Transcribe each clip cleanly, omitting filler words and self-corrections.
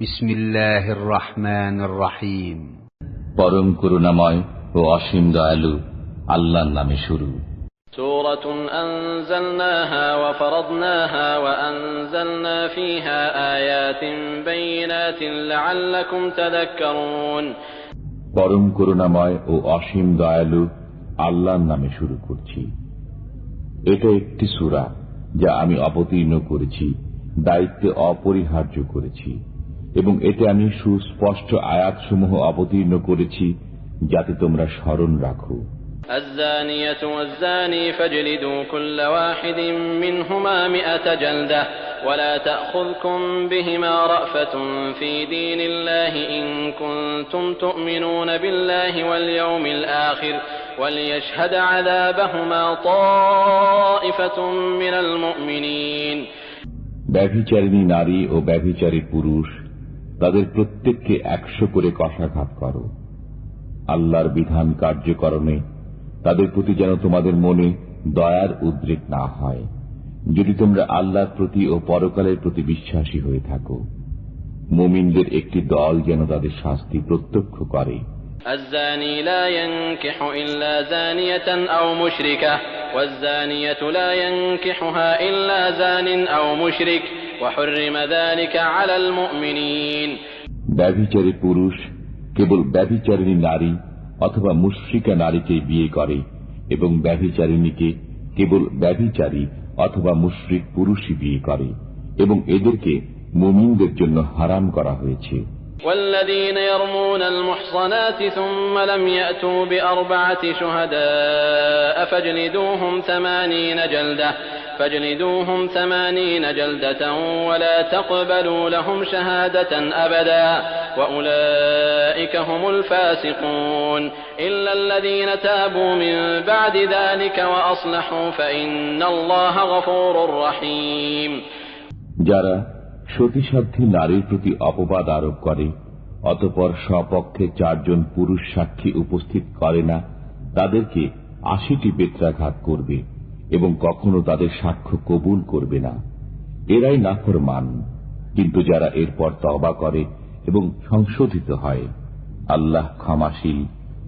বিসমিল্লাহির রহমানির রহিম। পরম করুণাময় ও অসীম দয়ালু আল্লাহর নামে শুরু। সূরাতুন আনজালনাহা ওয়া ফারাদনাহা ওয়া আনজালনা ফীহা আয়াতিন বাইয়িনাতিন লাআল্লাকুম তাযাক্কারুন। পরম করুণাময় ও অসীম দয়ালু আল্লাহর নামে শুরু করছি। এটা একটি সূরা যা আমি অবতীর্ণ করেছি, দায়িত্বে অপরিহার্য করেছি, এবং এতে আমি সুস্পষ্ট আয়াতসমূহ অবতীর্ণ করেছি যাতে তোমরা স্মরণ রাখো। الزانية والزاني فاجلدوا كل واحد منهما 100 جلدة ولا تأخذكم بهما رأفة في دين الله إن كنتم تؤمنون بالله واليوم الآخر وليشهد عذابهما طائفة من المؤمنين। ব্যভিচারিণী নারী ও ব্যভিচারী পুরুষ তাদের প্রত্যেককে 100 করে কশাঘাত করো। আল্লাহর বিধান কার্যকরণে তাদের প্রতি যেন তোমাদের মনে দয়ার উদ্রেক না হয়, যদি তোমরা আল্লাহর প্রতি ও পরকালের প্রতি বিশ্বাসী হয়ে থাকো। মুমিনদের একটি দল যেন তাদের শাস্তি প্রত্যক্ষ করে। الزاني لا ينكح إلا زانية أو مشركة والزانية لا ينكحها إلا زان أو مشرك وحرم ذلك على المؤمنين। ব্যভিচারী পুরুষ কেবল ব্যভিচারিণী নারী অথবা মুশরিকা নারীকে বিয়ে করে, এবং ব্যভিচারিণীকে কেবল ব্যভিচারী অথবা মুশরিক পুরুষই বিয়ে করে, এবং এদেরকে মুমিনদের জন্য হারাম করা হয়েছে। والذين يرمون المحصنات ثم لم يأتوا بأربعة شهداء فاجلدوهم 80 جلدة ولا تقبلوا لهم شهادة أبدا وأولئك هم الفاسقون إلا الذين تابوا من بعد ذلك وأصلحوا فإن الله غفور رحيم। যারা সতীসাধ্যী নারীর প্রতি অপবাদ আরোপ করে অতঃপর স্বপক্ষে 4 জন পুরুষ সাক্ষী উপস্থিত করে না, তাদেরকে 80টি বেত্রাঘাত করবে এবং কখনো তাদের সাক্ষ্য কবুল করবে না। এরাই নাফরমান। কিন্তু যারা এরপর তওবা করে এবং সংশোধিত হয়, আল্লাহ ক্ষমাশীল,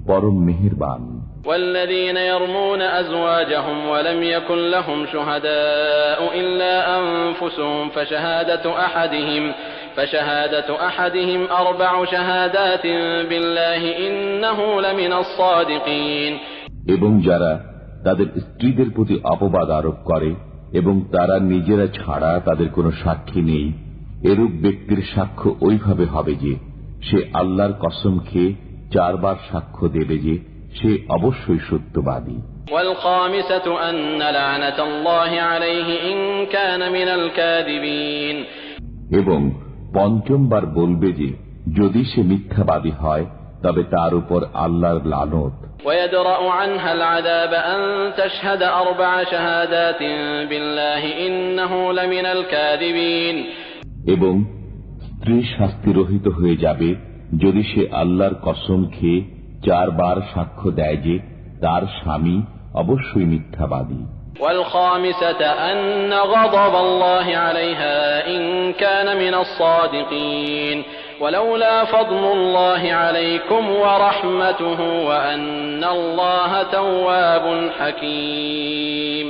পরম মেহেরবান। والذين يرمون أزواجهم ولم يكن لهم شهداء إلا أنفسهم فشهادة أحدهم 4 شهادات بالله إنه لمن الصادقين। এবং যারা তাদের স্ত্রীদের প্রতি অপবাদ আরোপ করে এবং তারা নিজেরা ছাড়া তাদের কোনো সাক্ষী নেই, এরূপ ব্যক্তির সাক্ষ্য ওইভাবে হবে যে সে আল্লাহর কসম খেয়ে 4 বার সাক্ষ্য দেবে যে সে অবশ্যই সত্যবাদী। والخامسة أن لعنة الله عليه إن كان من الكاذبين। এবং 5ম বার বলবে যে যদি সে মিথ্যাবাদী হয় তবে তার উপর আল্লাহর লানত। ويدرأ عنها العذاب أن تشهد 4 شهادات بالله إنه لمن الكاذبين। এবং স্ত্রী শাস্তিরহিত হয়ে যাবে যদি সে আল্লাহর কসম খেয়ে 4 বার সাক্ষ্য দেয় যে তার স্বামী অবশ্যই মিথ্যাবাদী। والخامسة أن غضب الله عليها إن كان من الصادقين ولولا فضل الله عليكم ورحمته وأن الله تواب حكيم।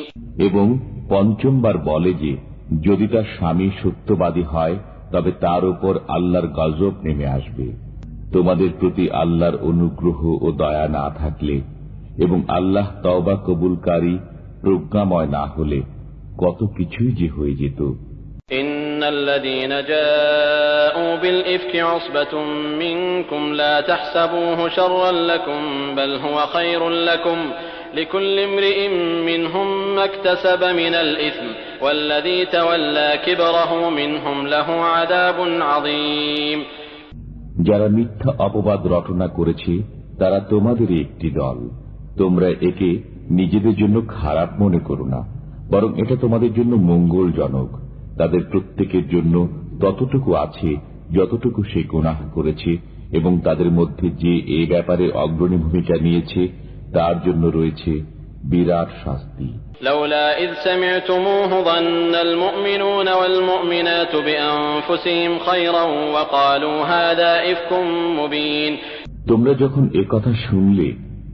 এবং 5ম বার বলে যে যদি তার স্বামী সত্যবাদী হয় তবে তার উপর আল্লাহর গজব নেমে আসবে। তোমাদের প্রতি আল্লাহর অনুগ্রহ ও দয়া না থাকলে এবং আল্লাহ তওবা কবুলকারী প্রজ্ঞাময় না হলে কত কিছুই যে হয়ে যেত। ইন্নাল্লাযীনা জাa'উ বিল ইফকি উসবাতুম মিনকুম লা তাহসাবুহু শাররান লাকুম বাল হুয়া খায়রুল লাকুম লিকুল্লি ইমরিইন মিনহুম মাকতাসাবা মিনাল ইসম ওয়াল্লাযী তাওয়াল্লা কিবরাহু মিনহুম লাহু আযাবুন আযীম। যারা মিথ্যা অপবাদ রটনা করেছে তারা তোমাদেরই একটি দল। তোমরা একে নিজেদের জন্য খারাপ মনে করো না, বরং এটা তোমাদের জন্য মঙ্গলজনক। তাদের প্রত্যেকের জন্য ততটুকু আছে যতটুকু সে গুনাহ করেছে, এবং তাদের মধ্যে যে এ ব্যাপারে অগ্রণী ভূমিকা নিয়েছে তার জন্য রয়েছে বিরাট শাস্তি। لولا إذ سمعتموه ظن المؤمنون والمؤمنات بأنفسهم خيرا وقالوا هذا إفك مبين। তোমরা যখন একথা শুনলে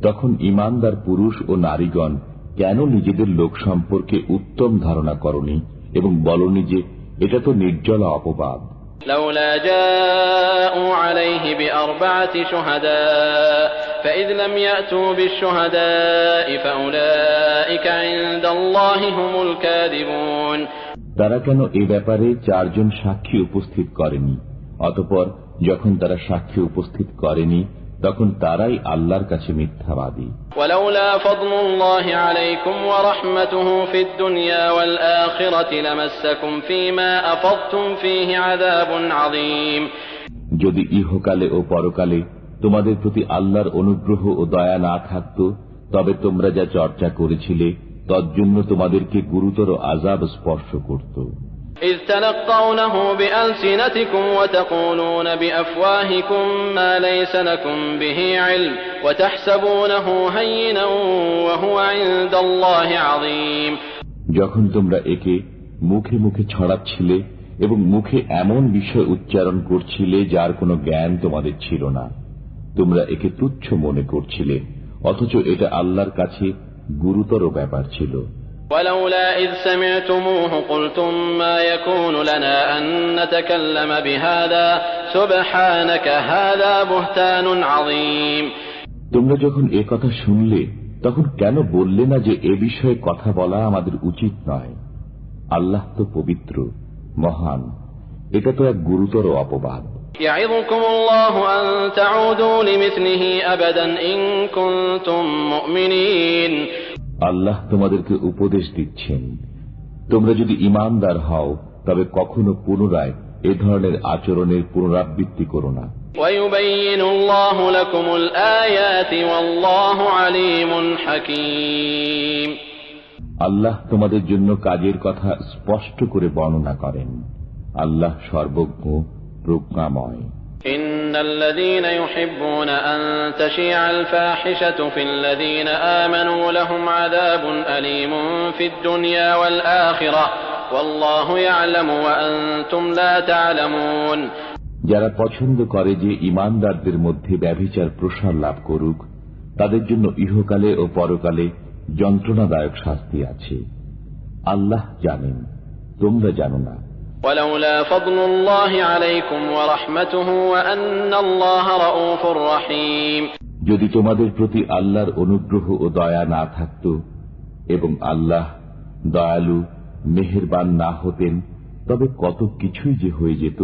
তখন ঈমানদার পুরুষ ও নারীগণ কেন নিজেদের লোক সম্পর্কে উত্তম ধারণা করনি এবং বলনি যে এটা তো নির্জলা অপবাদ। لولا جاءوا عليه بأربعة شهداء فإذ لم يأتوا بالشهداء فأولئك عند الله هم الكاذبون। তারা কেন এ ব্যাপারে 4 জন সাক্ষী উপস্থিত করেনি? অতঃপর যখন তারা সাক্ষী উপস্থিত করেনি তখন তারাই আল্লাহর কাছে মিথ্যাবাদী। ولولا فضل الله عليكم ورحمته في الدنيا والآخرة لمسكم فيما أفضتم فيه عذاب عظيم। যদি ইহকালে ও পরকালে তোমাদের প্রতি আল্লাহর অনুগ্রহ ও দয়া না থাকত তবে তোমরা যা চর্চা করেছিলে তজ্জন্য তোমাদেরকে গুরুতর আযাব স্পর্শ করত। إذ تلقونه بألسنتكم وتقولون بأفواهكم ما ليس لكم به علم وتحسبونه هينا وهو عند الله عظيم। যখন তোমরা একে মুখে মুখে ছড়াচ্ছিলে এবং মুখে এমন বিষয় উচ্চারণ করছিলে যার কোনো জ্ঞান তোমাদের ছিল না, তোমরা একে তুচ্ছ মনে করছিলে, অথচ এটা আল্লাহর কাছে গুরুতর ব্যাপার ছিল। ولولا إذ سمعتموه قلتم ما يكون لنا أن نتكلم بهذا سبحانك هذا بهتان عظيم। তোমরা যখন এ কথা শুনলে তখন কেন বললে না যে এ বিষয়ে কথা বলা আমাদের উচিত নয়? আল্লাহ তো পবিত্র, মহান, এটা তো এক গুরুতর অপবাদ। يعظكم الله أن تعودوا لمثله أبدا إن كنتم مؤمنين। আল্লাহ তোমাদেরকে উপদেশ দিচ্ছেন, তোমরা যদি ঈমানদার হও তবে কখনো পুনরায় এ ধরনের আচরণের পুনরাবৃত্তি করো না। ويبين الله لكم الآيات والله عليم حكيم। আল্লাহ তোমাদের জন্য কাজের কথা স্পষ্ট করে বর্ণনা করেন, আল্লাহ সর্বজ্ঞ, প্রজ্ঞাময়। إن الذين يحبون أن تشيع الفاحشة في الذين آمنوا لهم عذاب أليم في الدنيا والآخرة والله يعلم وأنتم لا تعلمون। যারা পছন্দ করে যে ঈমানদারদের মধ্যে ব্যভিচার প্রসার লাভ করুক তাদের জন্য ইহকালে ও পরকালে যন্ত্রণাদায়ক শাস্তি আছে। আল্লাহ জানেন, তোমরা জানো না। ولولا فضل الله عليكم ورحمته وأن الله رؤوف رحيم। যদি তোমাদের প্রতি আল্লাহর অনুগ্রহ ও দয়া না থাকত এবং আল্লাহ দয়ালু মেহেরবান না হতেন তবে কত কিছুই যে হয়ে যেত।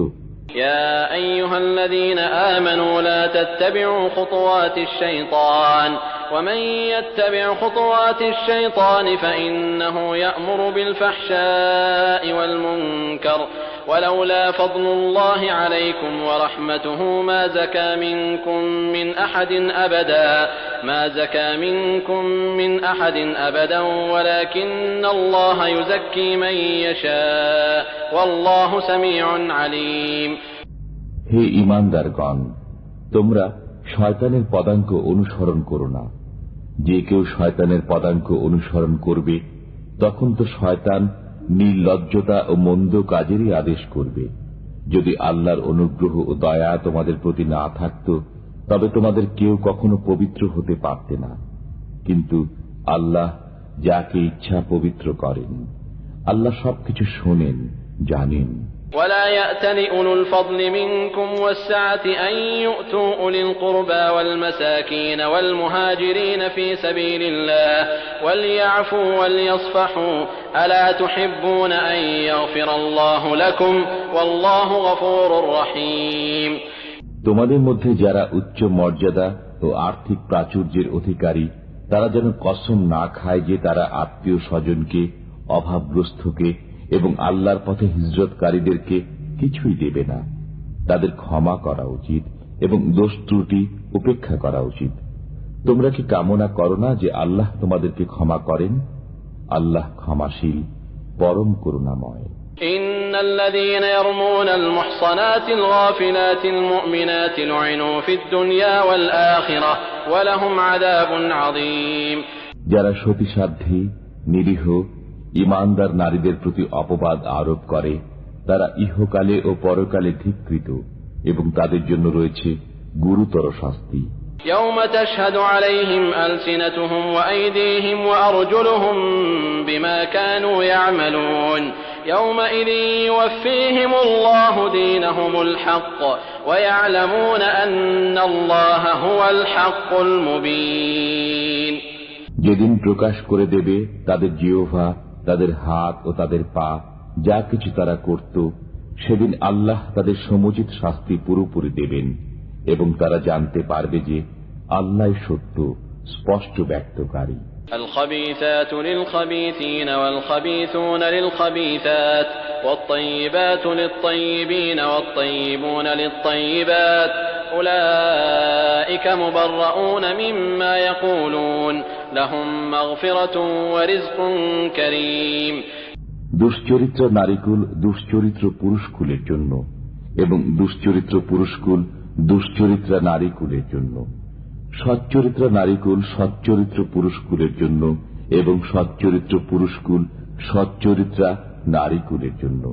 يا أيها الذين آمنوا لا تتبعوا خطوات الشيطان ومن يتبع خطوات الشيطان فإنه يأمر بالفحشاء والمنكر ولولا فضل الله عليكم ورحمته ما زكى منكم من أحد أبدا ولكن الله يزكي من يشاء والله سميع عليم। হে ঈমানদারগণ, তোমরা শয়তানের পদাঙ্ক অনুসরণ করো না। যে কেউ শয়তানের পদাঙ্ক অনুসরণ করবে তখন তো শয়তান নির্লজ্জতা ও মন্দ কাজেরই আদেশ করবে। যদি আল্লাহর অনুগ্রহ ও দয়া তোমাদের প্রতি না থাকত তবে তোমাদের কেউ কখনো পবিত্র হতে পারতে না, কিন্তু আল্লাহ যাকে ইচ্ছা পবিত্র করেন। আল্লাহ সবকিছু শোনেন, জানেন। ولا يأتل أولو الفضل منكم والسعة أن يؤتوا أولي القربى والمساكين والمهاجرين في سبيل الله وليعفوا وليصفحوا ألا تحبون أن يغفر الله لكم والله غفور رحيم। তোমাদের মধ্যে যারা উচ্চ মর্যাদা ও আর্থিক প্রাচুর্যের অধিকারী তারা যেন কসম না খায় যে তারা আত্মীয় স্বজনকে, অভাবগ্রস্তকে এবং আল্লাহর পথে হিজরতকারীদেরকে কিছুই দেবে না। তাদের ক্ষমা করা উচিত এবং দোষ ত্রুটি উপেক্ষা করা উচিত। তোমরা কি কামনা করো না যে আল্লাহ তোমাদেরকে ক্ষমা করেন? আল্লাহ ক্ষমাশীল, পরম করুণাময়। إن الذين يرمون المحصنات الغافلات المؤمنات لعنوا في الدنيا والآخرة ولهم عذاب عظيم। যারা সতীসাধ্যী, নিরীহ, ঈমানদার নারীদের প্রতি অপবাদ আরোপ করে তারা ইহকালে ও পরকালে ধিক্কৃত এবং তাদের জন্য রয়েছে গুরুতর শাস্তি। يوم تشهد عليهم ألسنتهم وأيديهم وأرجلهم بما كانوا يعملون يومئذ يوفيهم الله دينهم الحق ويعلمون أن الله هو الحق المبين। যেদিন প্রকাশ করে দেবে তাদের জিহ্বা, তাদের হাত ও তাদের পা, যা কিছু তারা করত, সেদিন আল্লাহ তাদের সমুচিত শাস্তি পুরোপুরি দেবেন এবং তারা জানতে পারবে যে আল্লাহ সত্য, স্পষ্ট ব্যক্তকারী। الخبيثات للخبيثين والخبيثون للخبيثات والطيبات للطيبين والطيبون للطيبات أولئك مبرؤون مما يقولون لهم مغفرة ورزق كريم। দুশ্চরিত্র নারীকুল দুশ্চরিত্র পুরুষকুলের জন্য এবং দুশ্চরিত্র পুরুষকুল দুশ্চরিত্রা নারীকুলের জন্য, সচ্চরিত্র নারীকুল সচ্চরিত্র পুরুষকুলের জন্য এবং সচ্চরিত্র পুরুষকুল সচ্চরিত্রা নারীকুলের জন্য।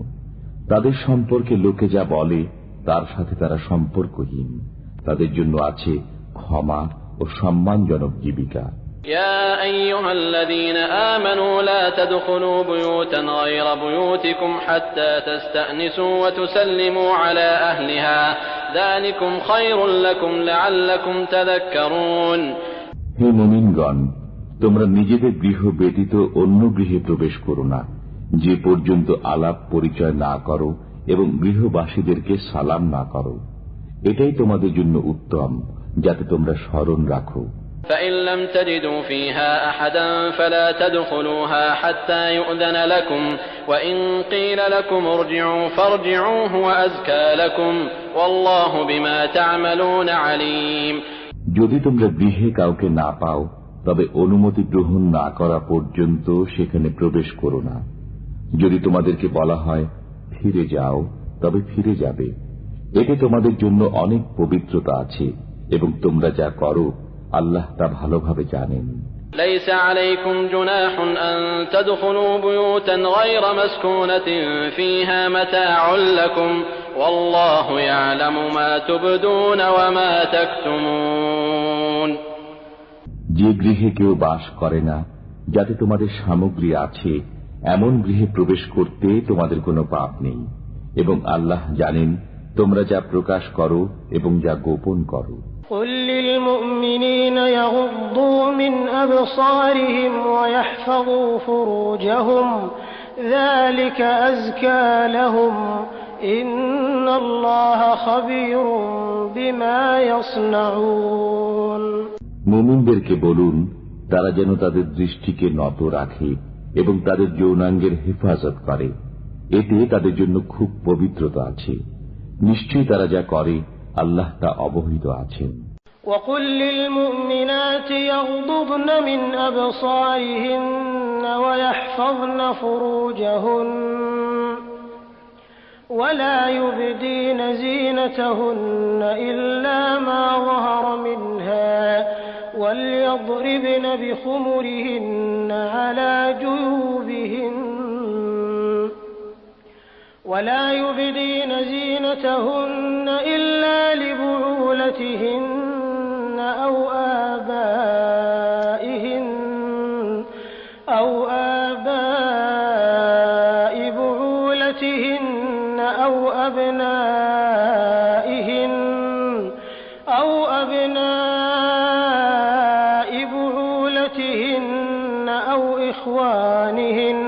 তাদের সম্পর্কে লোকে যা বলে তার সাথে তারা সম্পর্কহীন। তাদের জন্য আছে ক্ষমা ও সম্মানজনক জীবিকা। يا أيها الذين آمنوا لا تدخلوا بيوتا غير بيوتكم حتى تستأنسوا وتسلموا على أهلها ذلكم خير لكم لعلكم تذكرون। হে মুমিনগণ, তোমরা নিজেদের গৃহ ব্যতীত অন্য গৃহে প্রবেশ করো না, যে পর্যন্ত আলাপ পরিচয় না করো এবং গৃহবাসীদেরকে সালাম না করো। এটাই তোমাদের জন্য উত্তম, যাতে তোমরা স্মরণ রাখো। فإن لم تجدوا فيها أحدا فلا تدخلوها حتى يؤذن لكم وإن قيل لكم ارجعوا فارجعوا هو أزكى لكم والله بما تعملون عليم। যদি তোমরা গৃহে কাউকে না পাও তবে অনুমতি গ্রহণ না করা পর্যন্ত সেখানে প্রবেশ করো না। যদি তোমাদেরকে বলা হয় ফিরে যাও তবে ফিরে যাবে, এতে তোমাদের জন্য অনেক পবিত্রতা আছে এবং তোমরা যা করো আল্লাহ তা ভালোভাবে জানেন। ليس عليكم جناح أن تدخلوا بيوتا غير مسكونة فيها متاع لكم والله يعلم ما تبدون وما تكتمون। যে গৃহে কেউ বাস করে না, যাতে তোমাদের সামগ্রী আছে, এমন গৃহে প্রবেশ করতে তোমাদের কোনো পাপ নেই এবং আল্লাহ জানেন তোমরা যা প্রকাশ করো এবং যা গোপন করো। قل للمؤمنين يغضوا من أبصارهم ويحفظوا فروجهم ذلك أزكى لهم إن الله خبير بما يصنعون। মুমিনদেরকে বলুন তারা যেন তাদের দৃষ্টিকে নত রাখে এবং তাদের যৌনাঙ্গের হেফাজত করে, এতে তাদের জন্য খুব পবিত্রতা আছে। নিশ্চয়ই তারা যা করে আল্লাহ তা অবহিত আছেন। وقل للمؤمنات يغضضن من أبصارهن ويحفظن فروجهن ولا يبدين زينتهن إلا ما ظهر منها وليضربن بخمرهن على جيوبهن ولا يبدين زينتهن إلا لبعولتهن أو آباء بعولتهن أو أبناء بعولتهن أو إخوانهن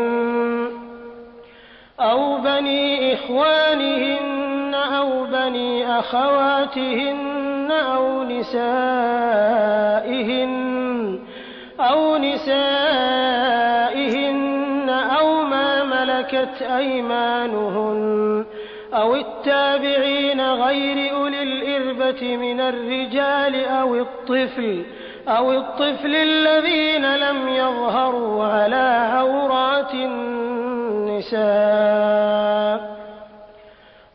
أو بني إخوانهن أو بني أخواتهن أو نسائهن أو ما ملكت أيمانهن أو التابعين غير أولي الإربة من الرجال أو الطفل الذين لم يظهروا على عورات النساء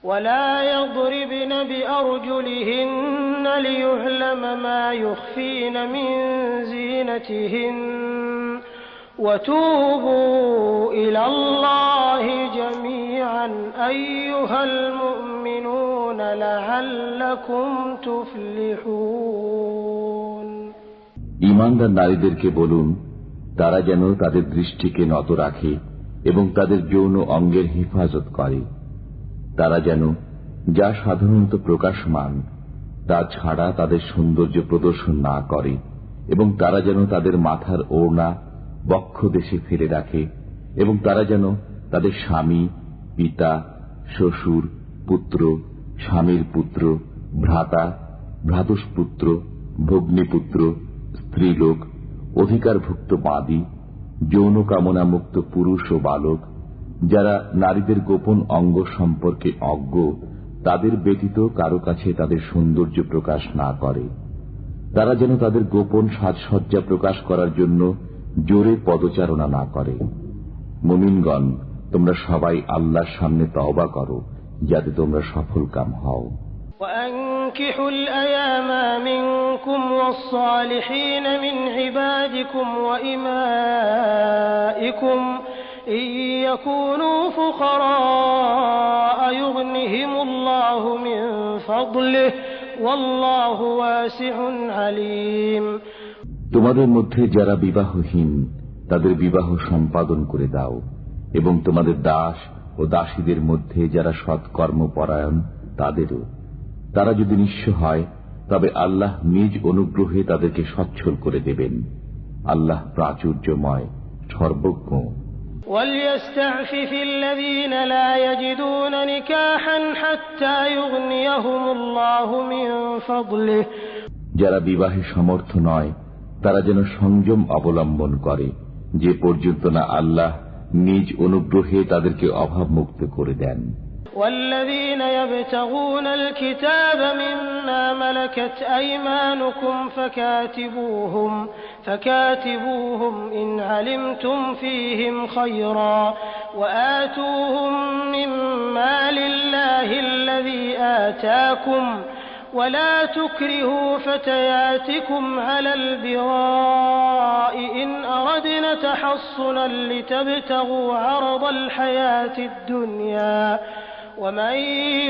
ولا يضربن بأرجلهن ليعلم ما يخفين من زينتهن وتوبوا إلى الله جميعا أيها المؤمنون لعلكم تفلحون ঈমানদার নারীদেরকে বলুন, তারা যেন তাদের দৃষ্টিকে নত রাখে এবং তাদের যৌন অঙ্গের হেফাজত করে। তারা যেন যা সাধারণত প্রকাশমান তা ছাড়া তাদের সৌন্দর্য প্রদর্শন না করে এবং তারা যেন তাদের মাথার ওড়না বক্ষদেশে ফেলে রাখে এবং তারা যেন তাদের স্বামী, পিতা, শ্বশুর, পুত্র, স্বামীর পুত্র, ভ্রাতা, ভ্রাতুষ্পুত্র, ভগ্নীপুত্র, স্ত্রীলোক, অধিকারভুক্ত বাদী, যৌন কামনা মুক্ত পুরুষ ও বালক, যারা নারীদের গোপন অঙ্গ সম্পর্কে অজ্ঞ, তাদের ব্যতীত কারো কাছে তাদের সৌন্দর্য প্রকাশ না করে। তারা যেন তাদের গোপন সাজসজ্জা প্রকাশ করার জন্য জোরে পদচারণা না করে। মুমিনগণ, তোমরা সবাই আল্লাহর সামনে তওবা করো, যাতে তোমরা সফলকাম হও। وأنكحوا الأيام منكم والصالحين من عبادكم وإمائكم إن يكونوا فقراء يغنهم الله من فضله والله واسع عليم তোমাদের মধ্যে যারা বিবাহহীন তাদের বিবাহ সম্পাদন করে দাও এবং তোমাদের দাস ও দাসীদের মধ্যে যারা সৎকর্মপরায়ণ তাদেরও। তারা যদি নিঃস্ব হয় তবে আল্লাহ নিজ অনুগ্রহে তাদেরকে সচ্ছল করে দেবেন। আল্লাহ প্রাচুর্যময়, সর্বজ্ঞ। وَلْيَسْتَعْفِفِ الَّذِينَ لَا يَجِدُونَ نِكَاحًا حَتَّى يُغْنِيَهُمُ اللَّهُ مِنْ فَضْلِهِ যারা বিবাহে সমর্থ নয় তারা যেন সংযম অবলম্বন করে, যে পর্যন্ত না আল্লাহ নিজ অনুগ্রহে তাদেরকে অভাবমুক্ত করে দেন। والذين يبتغون الكتاب مما ملكت أيمانكم فكاتبوهم إن علمتم فيهم خيرا وآتوهم من مال الله الذي آتاكم ولا تكرهوا فتياتكم على البغاء إن أردنا تحصنا لتبتغوا عرض الحياة الدنيا ومن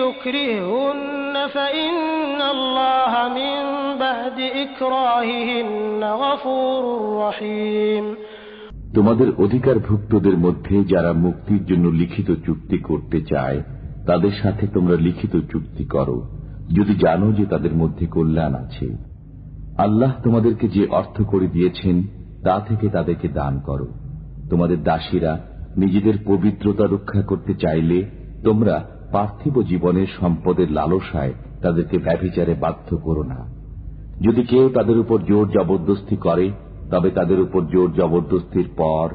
يكرههن فإن الله من بعد إكراههن غفور رحيم তোমাদের অধিকারভুক্তদের মধ্যে যারা মুক্তির জন্য লিখিত চুক্তি করতে চায় তাদের সাথে তোমরা লিখিত চুক্তি করো, যদি জানো যে তাদের মধ্যে কল্যাণ আছে। আল্লাহ তোমাদেরকে যে অর্থ করে দিয়েছেন তা থেকে তাদেরকে দান করো। তোমাদের দাসীরা নিজেদের পবিত্রতা রক্ষা করতে চাইলে তোমরা পার্থিব জীবনের সম্পদের লালসায় তাদেরকে ব্যভিচারে বাধ্য করো না। যদি কেউ তাদের উপর জোর জবরদস্তি করে তবে তাদের উপর জোর জবরদস্তির পর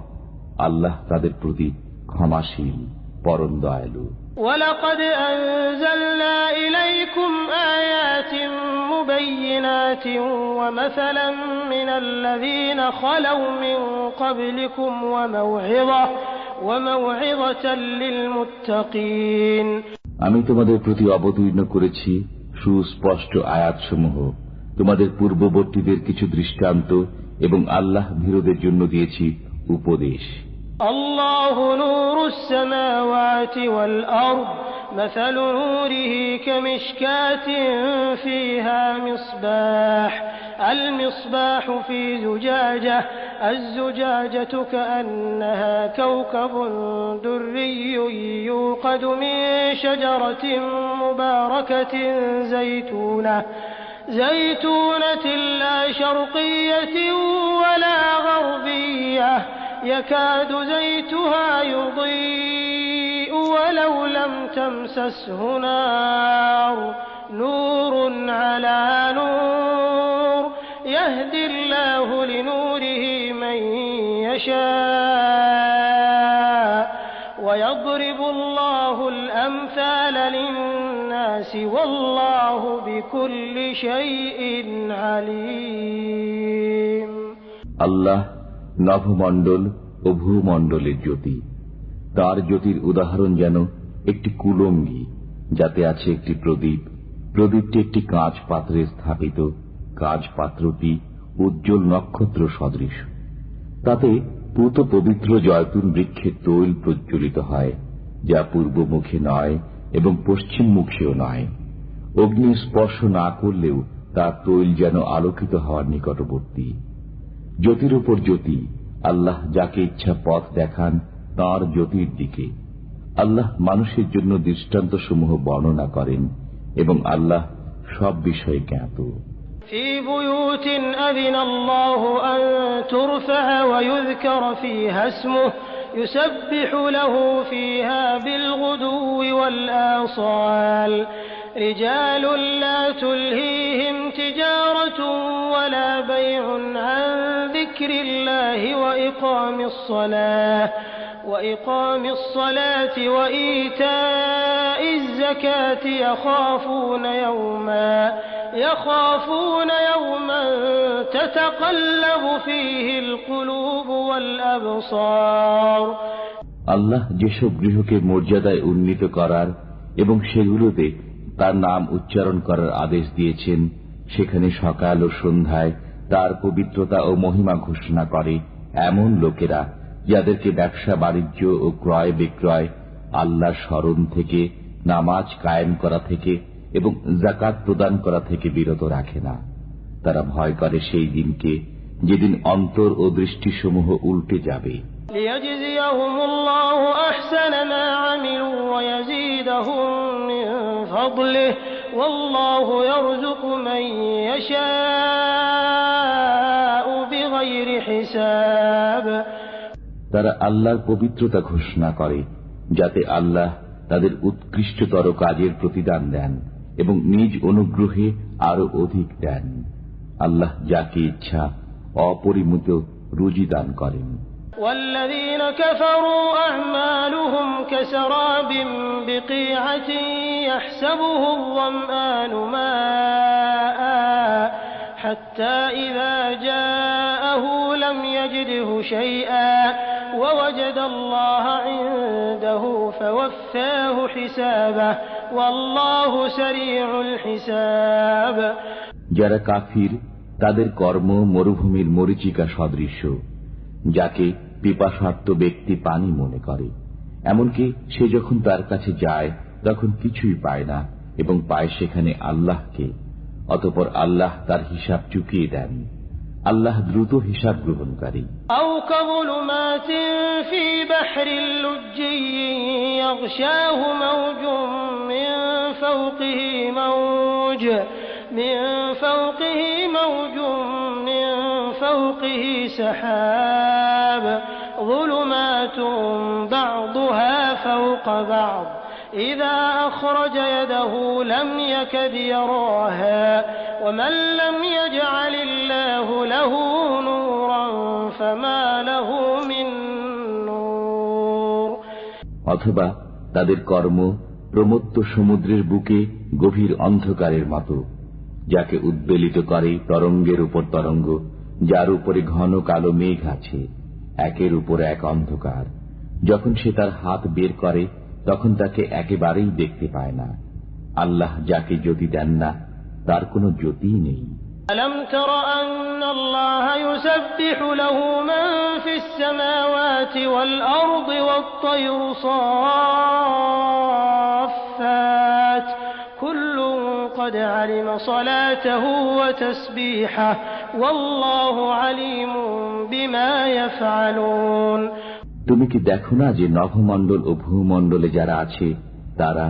আল্লাহ তাদের প্রতি ক্ষমাশীল, পরম দয়ালু। وَلَقَدْ أَنزَلْنَا إِلَيْكُمْ آيَاتٍ مُبَيِّنَاتٍ وَمَثَلًا مِنَ الَّذِينَ خَلَوْا مِن قَبْلِكُمْ وَمَوْعِظَةً لِّلْمُتَّقِينَ আমি তোমাদের প্রতি অবতীর্ণ করেছি সুস্পষ্ট আয়াতসমূহ, তোমাদের পূর্ববর্তীদের কিছু দৃষ্টান্ত এবং আল্লাহ ভীরুদের জন্য দিয়েছি উপদেশ। الله نور السماوات والأرض مثل نوره كمشكاة فيها مصباح المصباح في زجاجة الزجاجة كأنها كوكب دري يوقد من شجرة مباركة زيتونة لا شرقية ولا غربية يكاد زيتها يضيء ولو لم تمسسه نار نور على نور يهدي الله لنوره من يشاء ويضرب الله الأمثال للناس والله بكل شيء عليم আল্লাহ নভমণ্ডল ও ভূমণ্ডলের জ্যোতি। তার জ্যোতির উদাহরণ যেন একটি কুলঙ্গি, যাতে আছে একটি প্রদীপ। প্রদীপটি একটি কাঁচ পাত্রে স্থাপিত, কাঁচ পাত্রটি উজ্জ্বল নক্ষত্র সদৃশ। তাতে পুত পবিত্র জয়তুন বৃক্ষের তৈল প্রজ্বলিত হয়, যা পূর্বমুখী নয় এবং পশ্চিমমুখীও নয়। অগ্নি স্পর্শ না করলেও তার তৈল যেন আলোকিত হওয়ার নিকটবর্তী। জ্যোতির উপর জ্যোতি, আল্লাহ যাকে ইচ্ছা পথ দেখান তাঁর জ্যোতির দিকে। আল্লাহ মানুষের জন্য দৃষ্টান্তসমূহ বর্ণনা করেন এবং আল্লাহ সব বিষয়ে জ্ঞাত। في بيوت أذن الله أن ترفع ويذكر فيها اسمه يسبح له فيها بالغدو والآصال رجال لا تلهيهم تجارة ولا بيع عن ذكر الله وإقام الصلاة وإيتاء الزكاة يخافون يوما تتقلب فيه القلوب والأبصار। আল্লাহ যেসব গৃহকে মর্যাদায় উন্নীত করার এবং সেগুলোতে তার নাম উচ্চারণ করার আদেশ দিয়েছেন, সেখানে সকাল ও সন্ধ্যায় তার পবিত্রতা ও মহিমা ঘোষণা করে এমন লোকেরা যাদেরকে ব্যবসা বাণিজ্য ও ক্রয় বিক্রয়, আল্লাহর স্মরণ থেকে, নামাজ কায়েম করা থেকে এবং যাকাত প্রদান করা থেকে বিরত রাখে না। তারা ভয় করে সেই দিনকে যেদিন অন্তর ও দৃষ্টিসমূহ উল্টে যাবে। ليجزيهم الله أحسن ما عملوا ويزيدهم من فضله والله يرزق من يشاء بغير حساب। তারা আল্লাহর পবিত্রতা ঘোষণা করে যাতে আল্লাহ তাদের উৎকৃষ্টতর কাজের প্রতিদান দেন এবং নিজ অনুগ্রহে আরো অধিক দেন। আল্লাহ যাকে ইচ্ছা অপরিমিত রুজি দান করেন। والذين كفروا أعمالهم كسراب بقيعة يحسبه الظمآن ماء حتى إذا جاءه لم يجده شيئا ووجد الله عنده فوفاه حسابه والله سريع الحساب। যারা কাফির তাদের কর্ম মরুভূমির মরীচিকা সদৃশ, যাকে পিপাসার্ত ব্যক্তি পানি মনে করে। এমনকি সে যখন তার কাছে যায় তখন কিছুই পায় না এবং পায় সেখানে আল্লাহকে। অতঃপর আল্লাহ তার হিসাব চুকিয়ে দেন। আল্লাহ দ্রুত হিসাব গ্রহণকারী। أو كظلمات في بحر لجي يغشاه موج من فوقه سحاب ظلمات بعضها فوق بعض إذا أخرج يده لم يكد يراها ومن لم يجعل الله له نورا فما له من نور। অথবা তাদের কর্ম প্রমত্ত সমুদ্রের বুকে গভীর অন্ধকারের মতো, যাকে উদ্বেলিত করে তরঙ্গের উপর তরঙ্গ, যার উপরে ঘন কালো মেঘ আছে, একের উপর এক অন্ধকার। যখন সে তার হাত বের করে তখন তাকে একেবারেই দেখতে পায় না। আল্লাহ যাকে জ্যোতি দেন না তার কোনো জ্যোতি নেই। ألم تر أن الله يسبح له من في السماوات والأرض والطير صافات كل قد علم صلاته وتسبيحه والله عليم بما يفعلون। তুমি কি দেখো না যে নভমণ্ডল ও ভূমণ্ডলে যারা আছে তারা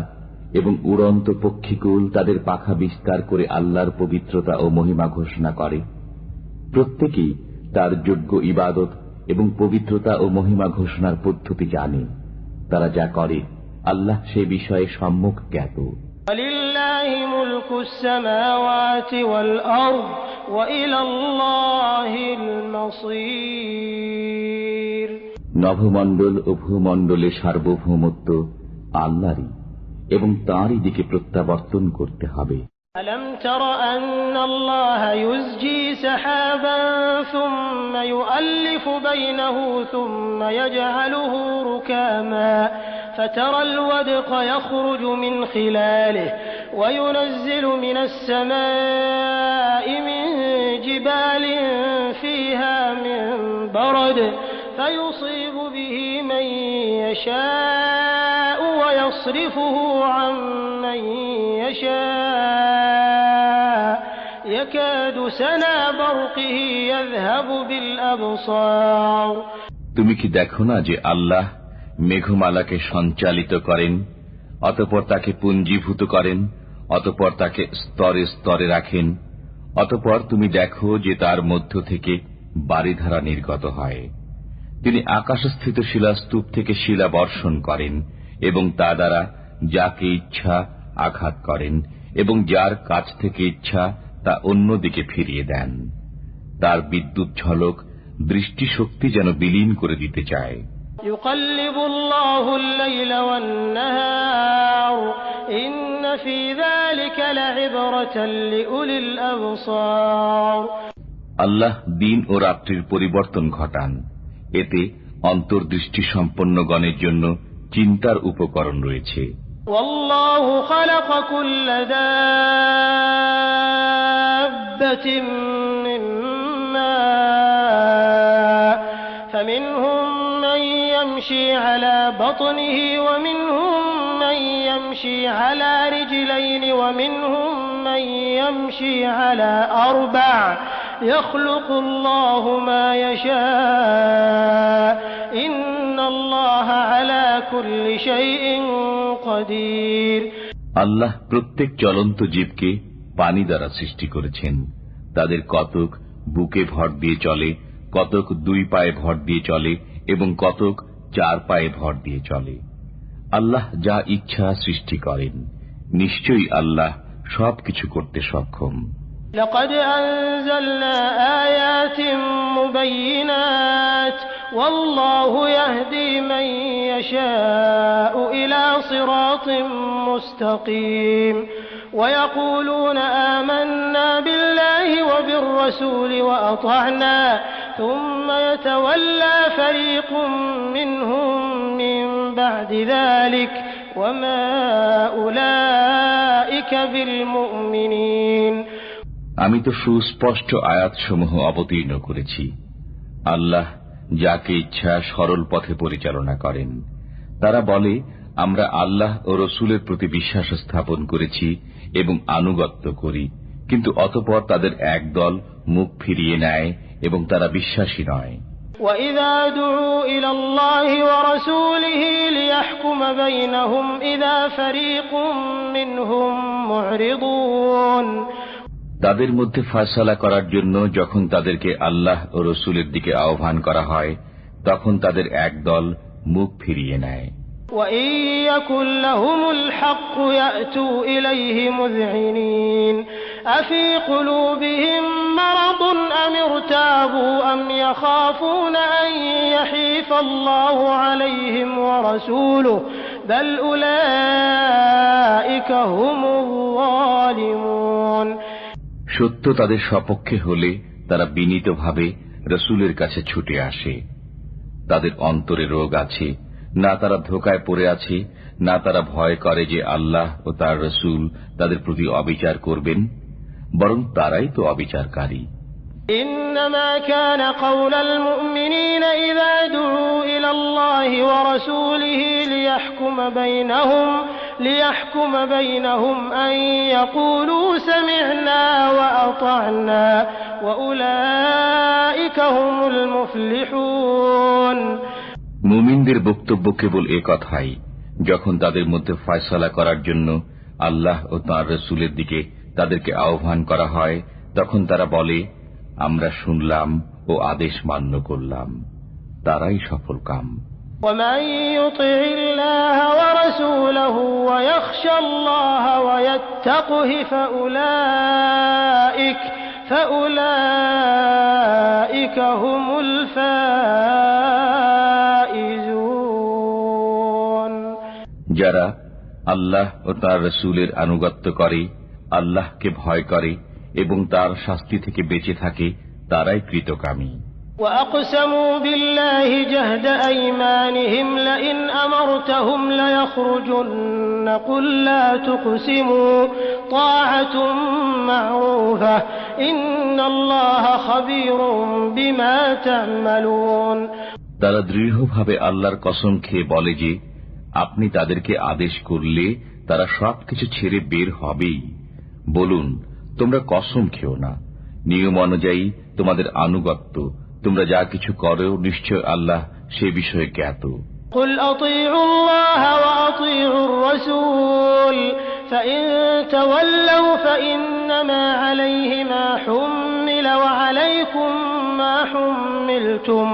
এবং উড়ন্ত পক্ষীকুল তাদের পাখা বিস্তার করে আল্লাহর পবিত্রতা ও মহিমা ঘোষণা করে। প্রত্যেকেই তার যোগ্য ইবাদত এবং পবিত্রতা ও মহিমা ঘোষণার পদ্ধতি জানে। তারা যা করে আল্লাহ সে বিষয়ে সম্যক জ্ঞাত। ওয়ালিল্লাহি মুলকুস সামাওয়াতি ওয়াল আরদ ওয়া ইলাল্লাহিল মাসীর। নভমণ্ডল ও ভূমণ্ডলের সার্বভৌমত্ব আল্লাহরই এবং তাঁরই দিকে প্রত্যাবর্তন করতে হবে। ألم تر أن الله يزجي سحابا ثم يؤلف بينه ثم يجعله ركاما فترى الودق يخرج من خلاله وينزل من السماء من جبال فيها من برد فيصيب به من يشاء ويصرفه عن من يشاء يكاد سنا برقه يذهب بالأبصار তুমি কি দেখো না যে আল্লাহ মেঘমালাকে সঞ্চালিত করেন, অতঃপর তাকে পুঞ্জীভূত করেন, অতঃপর তাকে স্তরে স্তরে রাখেন, অতঃপর তুমি দেখো যে তার মধ্য থেকে বারিধারা নির্গত হয়। তিনি আকাশস্থিত শিলাস্তূপ থেকে শিলা বর্ষণ করেন এবং তা দ্বারা যাকে ইচ্ছা আঘাত করেন এবং যার কাছ থেকে ইচ্ছা তা অন্যদিকে ফিরিয়ে দেন। তার বিদ্যুৎ ঝলক দৃষ্টিশক্তি যেন বিলীন করে দিতে চায়। يقلب الله الليل والنهار إن في ذلك لعبرة لأولي الأبصار আল্লাহ দিন ও রাত্রির পরিবর্তন ঘটান, এতে অন্তর্দৃষ্টি সম্পন্ন গণের জন্য চিন্তার উপকরণ রয়েছে। والله خلق كل دابة من ماء فمنهم من يمشي على بطنه ومنهم من يمشي على رجلين ومنهم من يمشي على أربع يخلق الله ما يشاء إن الله على كل شيء قدير আল্লাহ প্রত্যেক চলন্ত জীবকে পানি দ্বারা সৃষ্টি করেছেন। তাদের কতক বুকে ভর দিয়ে চলে, কতক দুই পায়ে ভর দিয়ে চলে এবং কতক চার পায়ে ভর দিয়ে চলে। আল্লাহ যা ইচ্ছা সৃষ্টি করেন, নিশ্চয়ই আল্লাহ সবকিছু করতে সক্ষম। لقد أنزلنا آيات مبينات والله يهدي من يشاء إلى صراط مستقيم ويقولون آمنا بالله وبالرسول وأطعنا ثم يتولى فريق منهم من بعد ذلك وما أولئك بالمؤمنين আমি তো সুস্পষ্ট আয়াতসমূহ অবতীর্ণ করেছি। আল্লাহ যাকে ইচ্ছা সরল পথে পরিচালনা করেন। তারা বলে, আমরা আল্লাহ ও রসুলের প্রতি বিশ্বাস স্থাপন করেছি এবং আনুগত্য করি, কিন্তু অতঃপর তাদের এক দল মুখ ফিরিয়ে নেয় এবং তারা বিশ্বাসী নয়। وَإِذَا دُعُوا إِلَى اللَّهِ وَرَسُولِهِ لِيَحْكُمَ بَيْنَهُمْ إِذَا فَرِيقٌ مِّنْهُمْ مُعْرِضُونَ তাদের মধ্যে ফয়সালা করার জন্য যখন তাদেরকে আল্লাহ ও রসুলের দিকে আহ্বান করা হয়, তখন তাদের এক দল মুখ ফিরিয়ে নেয়। وَإِن يَكُن لَّهُمُ الْحَقُّ يَأْتُوا إِلَيْهِ مُذْعِنِينَ أَفِي قُلُوبِهِم مَّرَضٌ أَمِ ارْتَابُوا أَمْ يَخَافُونَ أَن يَحِيفَ اللَّهُ عَلَيْهِمْ وَرَسُولُهُ بَلْ أُولَٰئِكَ هُمُ الظَّالِمُونَ সত্য তাদের সপক্ষে হলে তারা বিনীতভাবে রসুলের কাছে ছুটে আসে। তাদের অন্তরে রোগ আছে, না তারা ধোঁকায় পড়ে আছে, না তারা ভয় করে যে আল্লাহ ও তার রসুল তাদের প্রতি অবিচার করবেন, বরং তারাই তো অবিচারকারী। إنما كان قول المؤمنين إذا دعوا إلى الله ورسوله ليحكم بينهم أن يقولوا سمعنا وأطعنا وأولئك هم المفلحون মুমিনদের বক্তব্য কেবল এ কথাই, যখন তাদের মধ্যে ফয়সালা করার জন্য আল্লাহ ও তাঁর রসুলের দিকে তাদেরকে আহ্বান করা হয়, তখন তারা বলে, আমরা শুনলাম ও আদেশ মান্য করলাম, তারাই সফল কাম। ومن يطع الله ورسوله ويخشى الله ويتقه فأولئك هم الفائزون যারা আল্লাহ ও তার রসুলের আনুগত্য করে, আল্লাহকে ভয় করে এবং তার শাস্তি থেকে বেঁচে থাকে, তারাই কৃতকামী। وأقسموا بالله جهد أيمانهم لئن أمرتهم ليخرجن قل لا تقسموا طاعة معروفة إن الله خبير بما تعملون তারা দৃঢ়ভাবে আল্লাহর কসম খেয়ে বলে যে আপনি তাদেরকে আদেশ করলে তারা সবকিছু ছেড়ে বের হবেই। বলুন, তোমরা কসম খেও না, নিয়ম অনুযায়ী তোমাদের আনুগত্য তোমরা যা কিছু করো নিশ্চয় আল্লাহ সে বিষয়ে জ্ঞাত। قل أطيعوا الله وأطيعوا الرسول فإن تولوا فإنما عليه ما حمل وعليكم ما حملتم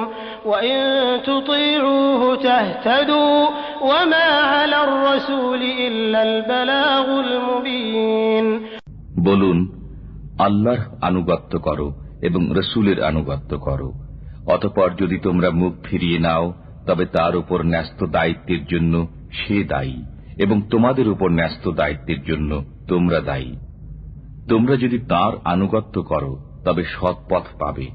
وإن تطيعوه تهتدوا وما على الرسول إلا البلاغ المبين। বলুন, আল্লাহর আনুগত্য করো এবং রসুলের আনুগত্য করো, অতঃপর যদি তোমরা মুখ ফিরিয়ে নাও তবে তার উপর ন্যস্ত দায়িত্বের জন্য সে দায়ী এবং তোমাদের উপর ন্যস্ত দায়িত্বের জন্য তোমরা দায়ী। তোমরা যদি তার আনুগত্য করো তবে সৎ পথ পাবে।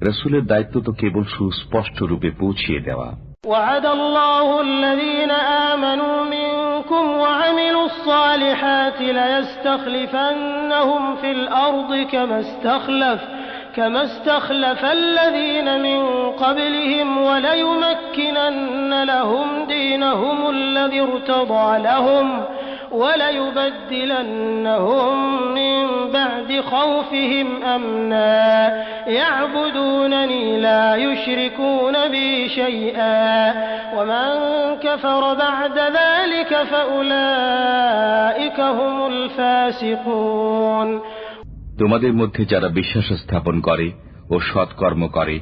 রসুলের দায়িত্ব তো কেবল সুস্পষ্ট রূপে পৌঁছিয়ে দেওয়া। وعد الله الذين آمنوا منكم وعملوا الصالحات ليستخلفنهم في الأرض كما استخلف الذين من قبلهم وليمكنن لهم دينهم الذي ارتضى لهم وليبدلنهم من بعد خوفهم أمنا يعبدونني لا يشركون بي شيئا ومن كفر بعد ذلك فأولئك هم الفاسقون। তোমাদের মধ্যে যারা বিশ্বাস স্থাপন করে ও সৎকর্ম করে,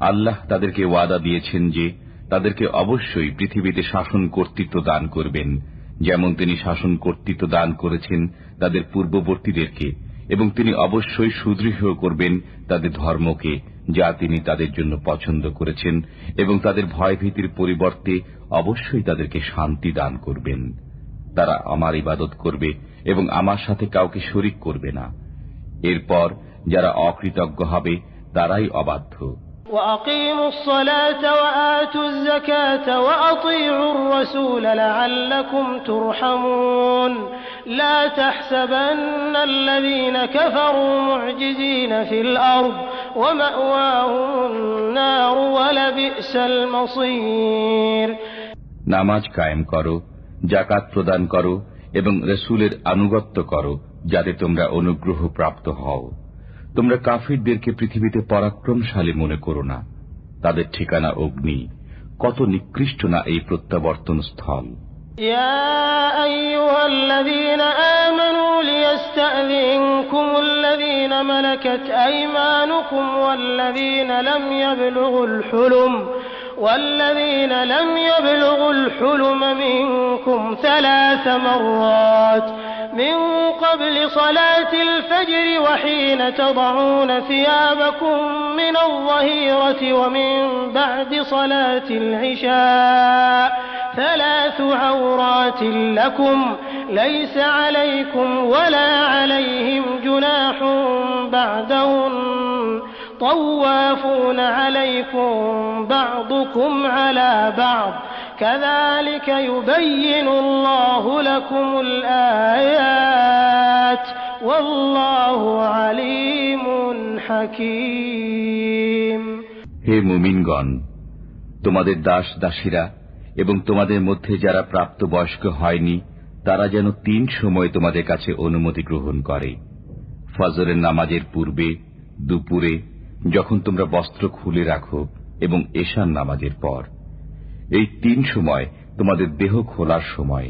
আল্লাহ তাদেরকে ওয়াদা দিয়েছেন যে তাদেরকে অবশ্যই পৃথিবীতে শাসন কর্তৃত্ব দান করবেন, যেমন তিনি শাসন কর্তৃত্ব দান করেছেন তাদের পূর্ববর্তীদেরকে, এবং তিনি অবশ্যই সুদৃঢ় করবেন তাদের ধর্মকে যা তিনি তাদের জন্য পছন্দ করেছেন, এবং তাদের ভয়ভীতির পরিবর্তে অবশ্যই তাদেরকে শান্তি দান করবেন। তারা আমার ইবাদত করবে এবং আমার সাথে কাউকে শরীক করবে না। এরপর যারা অকৃতজ্ঞ হবে তারাই অবাধ্য। وأقيموا الصلاة وآتوا الزكاة وأطيعوا الرسول لعلكم ترحمون لا تحسبن الذين كفروا معجزين في الأرض ومأواهم النار ولبئس المصير। নামাজ কায়েম করো, যাকাত প্রদান করো এবং রসুলের আনুগত্য করো যাতে তোমরা অনুগ্রহ প্রাপ্ত হও। তোমরা কাফিরদেরকে পৃথিবীতে পরাক্রমশালী মনে করো না, তাদের ঠিকানা অগ্নি, কত নিকৃষ্ট না এই প্রত্যাবর্তন স্থল। ইয়া আইয়ুহাল্লাযীনা আমানু লিয়াস্তাযিনকুম আল্লাযীনা মালাকাত আইমানুকুম ওয়াল্লাযীনা لم يبلغوا الحلم منكم 3 مرات من قبل صلاة الفجر وحين تضعون ثيابكم من الظهيرة ومن بعد صلاة العشاء 3 عورات لكم ليس عليكم ولا عليهم جناح بعدهن طوافون عليكم بعضكم على بعض كذلك يبين الله لكم الآيات والله عليم حكيم। হে মুমিনগণ, তোমাদের দাস দাসীরা এবং তোমাদের মধ্যে যারা প্রাপ্তবয়স্ক হয়নি তারা যেন 3 সময় তোমাদের কাছে অনুমতি গ্রহণ করে। ফজরের নামাজের পূর্বে, দুপুরে, যখন তোমরা বস্ত্র খুলে রাখো, এবং এশার নামাজের পর। এই 3 সময় তোমাদের দেহ খোলার সময়।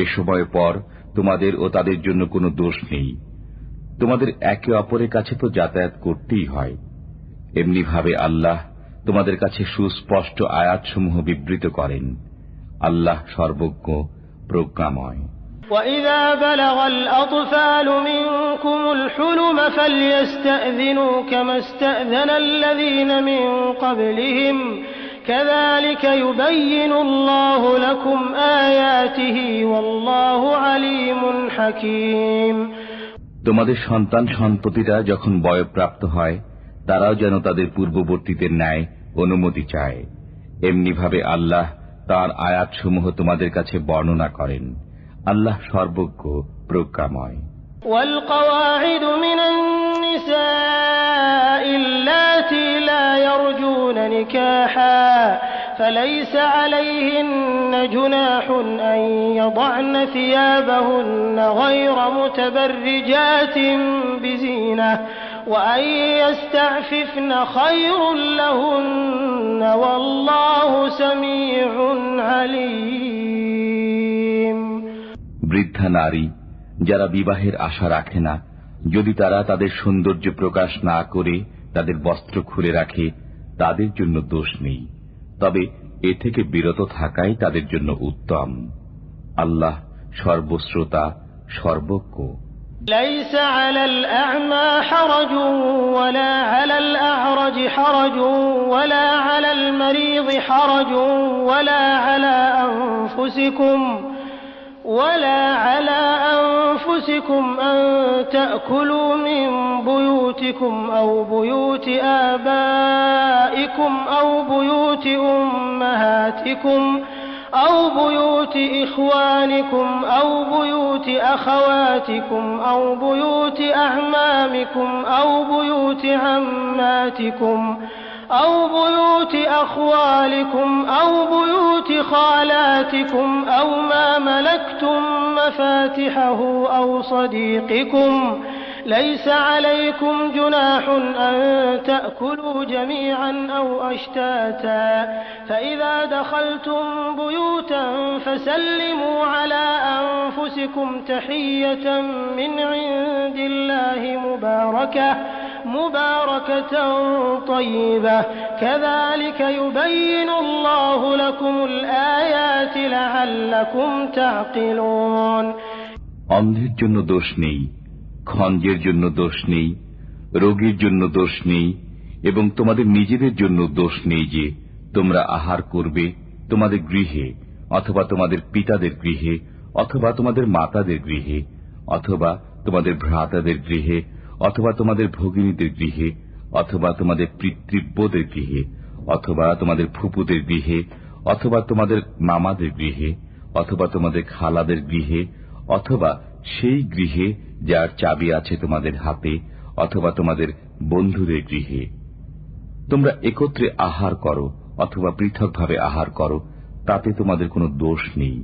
এ সময়ের পর তোমাদের ও তাদের জন্য কোনো দোষ নেই। তোমাদের একে অপরের কাছে তো যাতায়াত করতেই হয়। এমনিভাবে আল্লাহ তোমাদের কাছে সুস্পষ্ট আয়াতসমূহ বিবৃত করেন। আল্লাহ সর্বজ্ঞ, প্রজ্ঞাময়। وَإِذَا بَلَغَ الْأَطْفَالُ مِنكُمُ الْحُلُمَ فَلْيَسْتَأْذِنُوا كَمَا اسْتَأْذَنَ الَّذِينَ مِن قَبْلِهِمْ كَذَلِكَ يُبَيِّنُ اللَّهُ لَكُمْ آيَاتِهِ وَاللَّهُ عَلِيمٌ حَكِيمٌ। তোমাদের সন্তান সন্ততিরা যখন বয়ঃপ্রাপ্ত হয় তারাও যেন তাদের পূর্ববর্তীদের ন্যায় অনুমতি চায়। এমনিভাবে আল্লাহ তাঁর আয়াতসমূহ তোমাদের কাছে বর্ণনা করেন। আল্লাহ সর্বজ্ঞ, প্রজ্ঞাময়। والقواعد من النساء اللاتي لا يرجون نكاحا فليس عليهن جناح أن يضعن ثيابهن غير متبرجات بزينة وأن يستعففن خير لهن والله سميع عليم। বৃদ্ধা নারী যারা বিবাহের আশা রাখে না, যদি তারা তাদের সৌন্দর্য প্রকাশ না করে তাদের বস্ত্র খুলে রাখে, তাদের জন্য দোষ নেই, তবে এ থেকে বিরত থাকাই তাদের জন্য উত্তম। আল্লাহ সর্বশ্রোতা, সর্বজ্ঞ। ليس على الأعمى حرج ولا على الأعرج حرج ولا على المريض حرج ولا على أنفسكم أن تأكلوا من بيوتكم أو بيوت آبائكم أو بيوت أمهاتكم أو بيوت إخوانكم أو بيوت أخواتكم أو بيوت أعمامكم أو بيوت عماتكم أو بيوت أخوالكم أو بيوت خالاتكم أو ما ملكتم مفاتحه أو صديقكم ليس عليكم جناح أن تأكلوا جميعا أو أشتاتا فإذا دخلتم بيوتا فسلموا على أنفسكم تحية من عند الله مباركة طيبة كذلك يبين الله لكم الآيات لعلكم تعقلون। অন্ধের জন্য দোষ নেই, খঞ্জের জন্য দোষ নেই, রোগীর জন্য দোষ নেই, এবং তোমাদের নিজেদের জন্য দোষ নেই যে তোমরা আহার করবে তোমাদের গৃহে অথবা তোমাদের পিতাদের গৃহে অথবা তোমাদের মাতাদের গৃহে অথবা তোমাদের ভ্রাতাদের গৃহে অথবা তোমাদের ভগিনীদের গৃহে অথবা তোমাদের পিতৃব্যদের গৃহে অথবা তোমাদের ফুপুদের গৃহে অথবা তোমাদের মামাদের গৃহে অথবা তোমাদের খালাদের গৃহে অথবা সেই গৃহে যার চাবি আছে তোমাদের হাতে অথবা তোমাদের বন্ধুদের গৃহে। তোমরা একত্রে আহার করো অথবা পৃথকভাবে আহার করো, তাতে তোমাদের কোনো দোষ নেই।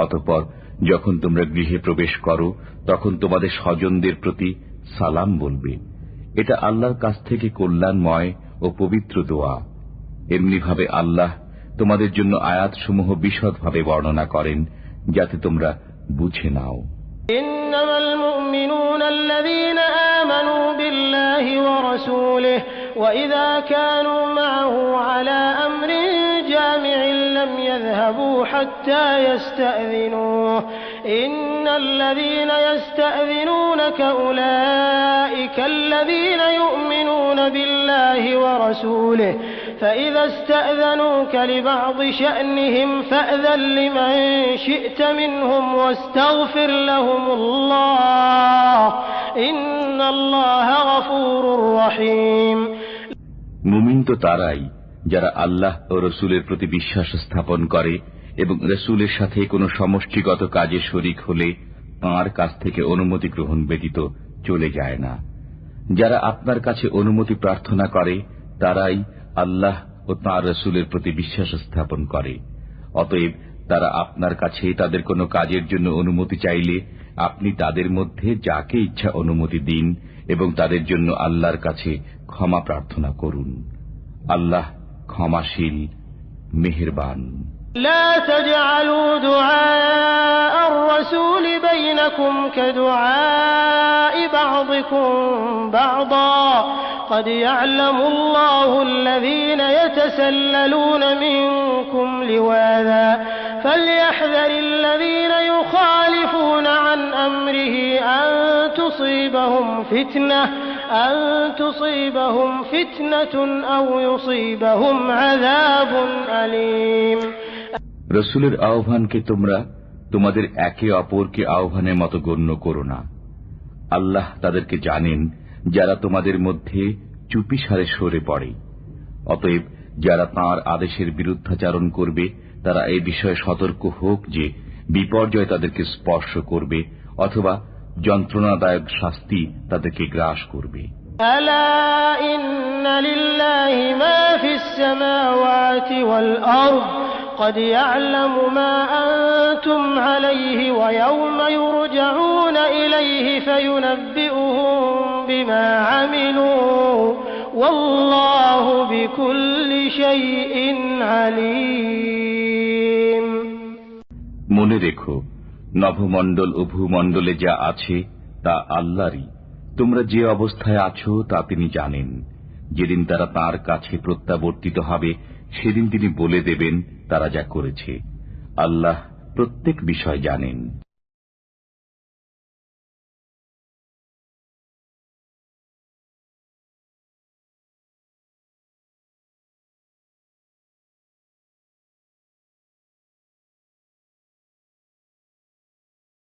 অতঃপর যখন তোমরা গৃহে প্রবেশ করো তখন তোমাদের স্বজনদের প্রতি সালাম বলবে। এটা আল্লাহর কাছ থেকে কল্যাণময় ও পবিত্র দোয়া। এমনিভাবে আল্লাহ তোমাদের জন্য আয়াতসমূহ বিশদভাবে বর্ণনা করেন যাতে তোমরা বুঝে নাও। إنما المؤمنون الذين آمنوا بالله ورسوله وإذا كانوا معه على أمر جامع لم يذهبوا حتى يستأذنوه إن الذين يستأذنونك أولئك الذين يؤمنون بالله ورسوله فإذا استأذنوك لبعض شأنهم فأذن لمن شئت منهم واستغفر لهم الله إن الله غفور رحيم। মুমিন তো তারাই যারা আল্লাহ ও রসুলের প্রতি বিশ্বাস স্থাপন করে এবং রসুলের সাথে কোনো সমষ্টিগত কাজে শরিক হলে তাঁর কাছ থেকে অনুমতি গ্রহণ ব্যতীত চলে যায় না। যারা আপনার কাছে অনুমতি প্রার্থনা করে তারাই আল্লাহ ও তাঁর রসুলের প্রতি বিশ্বাস স্থাপন করে। অতএব তারা আপনার কাছে তাদের কোনো কাজের জন্য অনুমতি চাইলে আপনি তাদের মধ্যে যাকে ইচ্ছা অনুমতি দিন এবং তাদের জন্য আল্লাহর কাছে ক্ষমা প্রার্থনা করুন। আল্লাহ ক্ষমাশীল, মেহেরবান। لا تجعلوا دعاء الرسول بينكم كدعاء بعضكم بعضا قد يعلم الله الذين يتسللون منكم لواذا فليحذر الذين يخالفون عن أمره أن تصيبهم فتنة أو يصيبهم عذاب أليم। রসুলের আহ্বানকে তোমরা তোমাদের একে অপরকে আহ্বানের মতো গণ্য করো না। আল্লাহ তাদেরকে জানেন যারা তোমাদের মধ্যে চুপিসারে সরে পড়ে। অতএব যারা তাঁর আদেশের বিরুদ্ধাচারণ করবে তারা এই বিষয়ে সতর্ক হোক যে বিপর্যয় তাদেরকে স্পর্শ করবে অথবা যন্ত্রণাদায়ক শাস্তি তাদেরকে গ্রাস করবে। ألا إن لله ما في السماوات والأرض قد يعلم ما أنتم عليه ويوم يرجعون إليه فينبئهم بما عملوا والله بكل شيء عليم। মনে রেখো, নভমণ্ডল ও ভূমণ্ডলে যা আছে তা আল্লাহরই। তোমরা যে অবস্থায় আছো তা তিনি জানেন। যেদিন তারা তাঁর কাছে প্রত্যাবর্তিত হবে সেদিন তিনি বলে দেবেন তারা যা করেছে। আল্লাহ প্রত্যেক বিষয় জানেন।